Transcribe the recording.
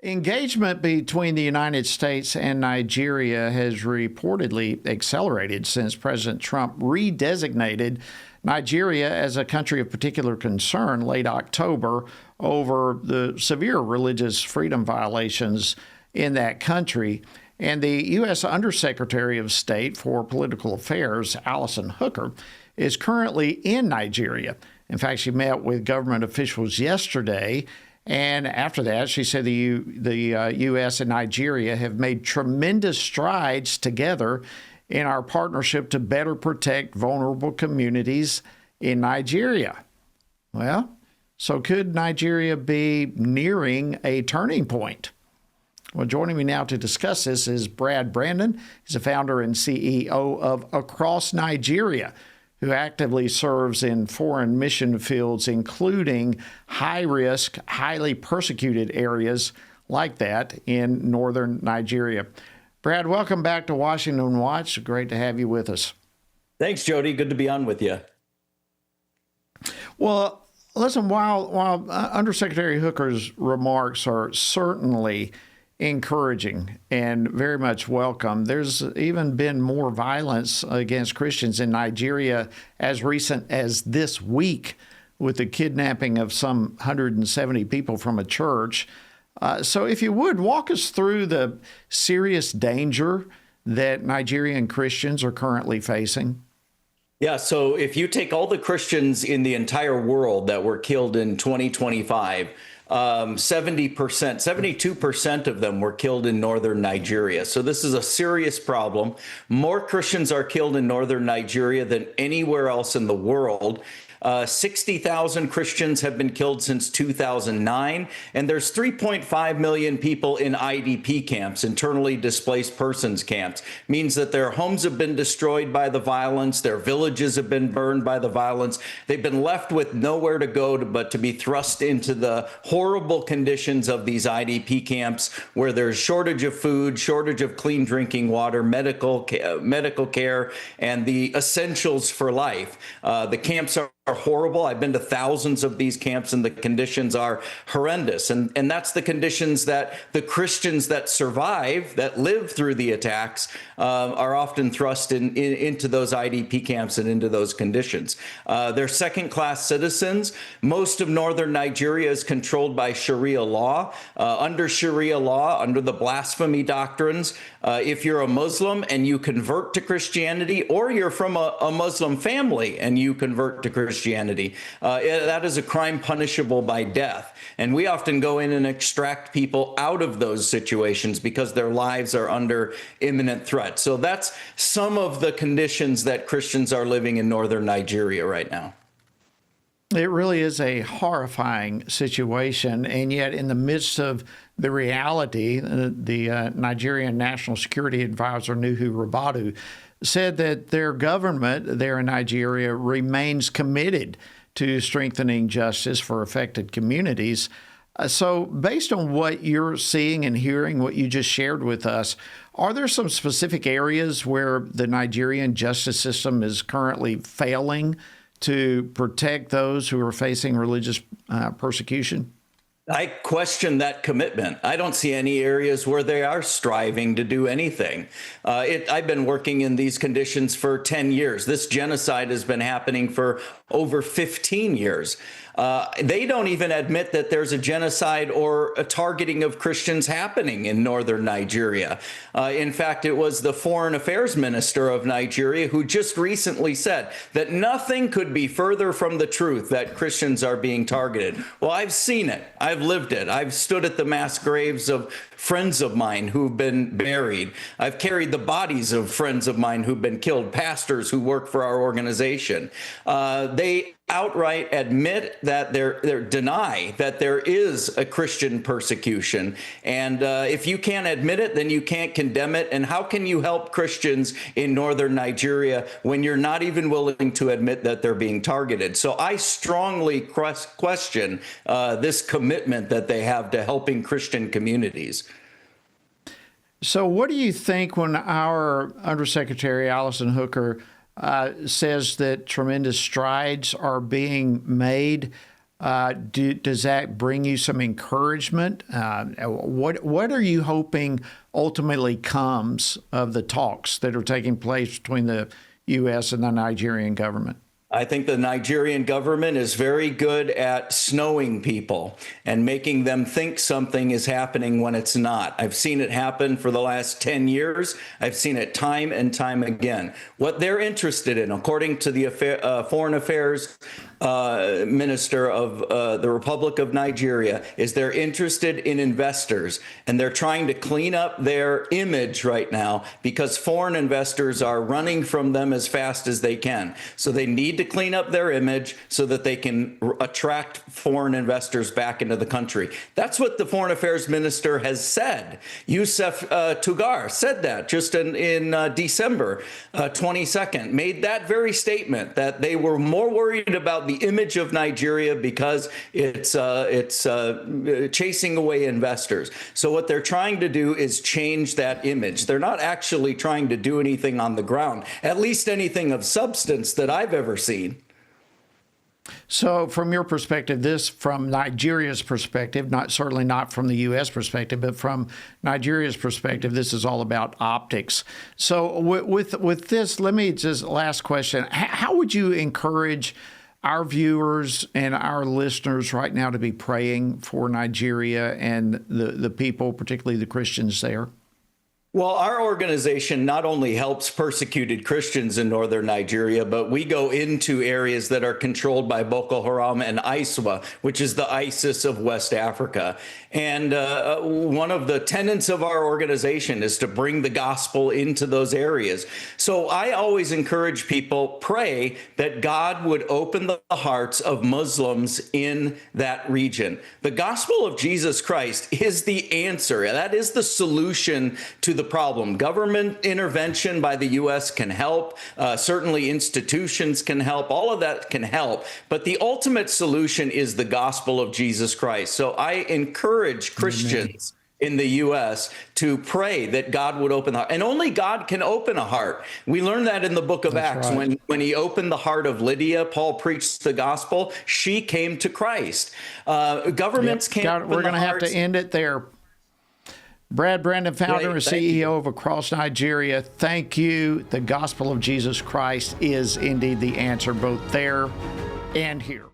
Engagement between the United States and Nigeria has reportedly accelerated since President Trump redesignated Nigeria as a country of particular concern late October over the severe religious freedom violations in that country. And the U.S. Undersecretary of State for Political Affairs, Allison Hooker, is currently in Nigeria. In fact, she met with government officials yesterday. And after that, she said the U.S. and Nigeria have made tremendous strides together in our partnership to better protect vulnerable communities in Nigeria. Well, so could Nigeria be nearing a turning point? Well, joining me now to discuss this is Brad Brandon. He's the founder and CEO of Across Nigeria, who actively serves in foreign mission fields, including high-risk, highly persecuted areas like that in northern Nigeria. Brad, welcome back to Washington Watch. Great to have you with us. Thanks, Jody. Good to be on with you. Well, listen, while Undersecretary Hooker's remarks are certainly encouraging and very much welcome, there's even been more violence against Christians in Nigeria as recent as this week with the kidnapping of some 170 people from a church. So if you would, walk us through the serious danger that Nigerian Christians are currently facing. Yeah, so if you take all the Christians in the entire world that were killed in 2025, 70%, 72% of them were killed in northern Nigeria. So this is a serious problem. More Christians are killed in northern Nigeria than anywhere else in the world. 60,000 Christians have been killed since 2009, and there's 3.5 million people in IDP camps, internally displaced persons camps. Means that their homes have been destroyed by the violence, their villages have been burned by the violence. They've been left with nowhere to go but to be thrust into the horrible conditions of these IDP camps, where there's shortage of food, shortage of clean drinking water, medical care, and the essentials for life. The camps are horrible. I've been to thousands of these camps, and the conditions are horrendous. And that's the conditions that the Christians that survive, that live through the attacks, are often thrust into those IDP camps and into those conditions. They're second-class citizens. Most of northern Nigeria is controlled by Sharia law. Under Sharia law, under the blasphemy doctrines, if you're a Muslim and you convert to Christianity, or you're from a Muslim family and you convert to Christianity, that is a crime punishable by death. And we often go in and extract people out of those situations because their lives are under imminent threat. So that's some of the conditions that Christians are living in northern Nigeria right now. It really is a horrifying situation, and yet in the midst of the reality, the Nigerian National Security Advisor, Nuhu Ribadu, said that their government there in Nigeria remains committed to strengthening justice for affected communities. So based on what you're seeing and hearing, what you just shared with us, are there some specific areas where the Nigerian justice system is currently failing to protect those who are facing religious persecution? I question that commitment. I don't see any areas where they are striving to do anything. I've been working in these conditions for 10 years. This genocide has been happening for over 15 years. They don't even admit that there's a genocide or a targeting of Christians happening in northern Nigeria. In fact, it was the foreign affairs minister of Nigeria who just recently said that nothing could be further from the truth that Christians are being targeted. Well, I've seen it. I've lived it. I've stood at the mass graves of friends of mine who've been buried. I've carried the bodies of friends of mine who've been killed, pastors who work for our organization. They outright admit that they're deny that there is a Christian persecution. And if you can't admit it, then you can't condemn it. And how can you help Christians in northern Nigeria when you're not even willing to admit that they're being targeted? So I strongly question this commitment that they have to helping Christian communities. So what do you think when our Undersecretary Allison Hooker says that tremendous strides are being made? Does that bring you some encouragement? What are you hoping ultimately comes of the talks that are taking place between the U.S. and the Nigerian government? I think the Nigerian government is very good at snowing people and making them think something is happening when it's not. I've seen it happen for the last 10 years. I've seen it time and time again. What they're interested in, according to the Foreign Affairs Minister of the Republic of Nigeria, is they're interested in investors, and they're trying to clean up their image right now because foreign investors are running from them as fast as they can. So they need to clean up their image so that they can attract foreign investors back into the country. That's what the Foreign Affairs Minister has said. Youssef Tugar said that just in December 22nd, made that very statement, that they were more worried about the image of Nigeria because it's chasing away investors. So what they're trying to do is change that image. They're not actually trying to do anything on the ground, at least anything of substance that I've ever seen. So from your perspective, from Nigeria's perspective, certainly not from the U.S. perspective, but from Nigeria's perspective, this is all about optics. So with this, let me just last question. How would you encourage our viewers and our listeners right now to be praying for Nigeria and the people, particularly the Christians there? Well, our organization not only helps persecuted Christians in northern Nigeria, but we go into areas that are controlled by Boko Haram and ISWA, which is the ISIS of West Africa. And one of the tenets of our organization is to bring the gospel into those areas. So I always encourage people, pray that God would open the hearts of Muslims in that region. The gospel of Jesus Christ is the answer. That is the solution to the problem. Government intervention by the U.S. can help. Certainly institutions can help. All of that can help. But the ultimate solution is the gospel of Jesus Christ. So I encourage Christians in the U.S. to pray that God would open the heart. And only God can open a heart. We learn that in the book of Acts. Right. When he opened the heart of Lydia, Paul preached the gospel. She came to Christ. Governments can't. We're going to have to end it there. Brad Brandon, founder and CEO of Across Nigeria, thank you. The gospel of Jesus Christ is indeed the answer, both there and here.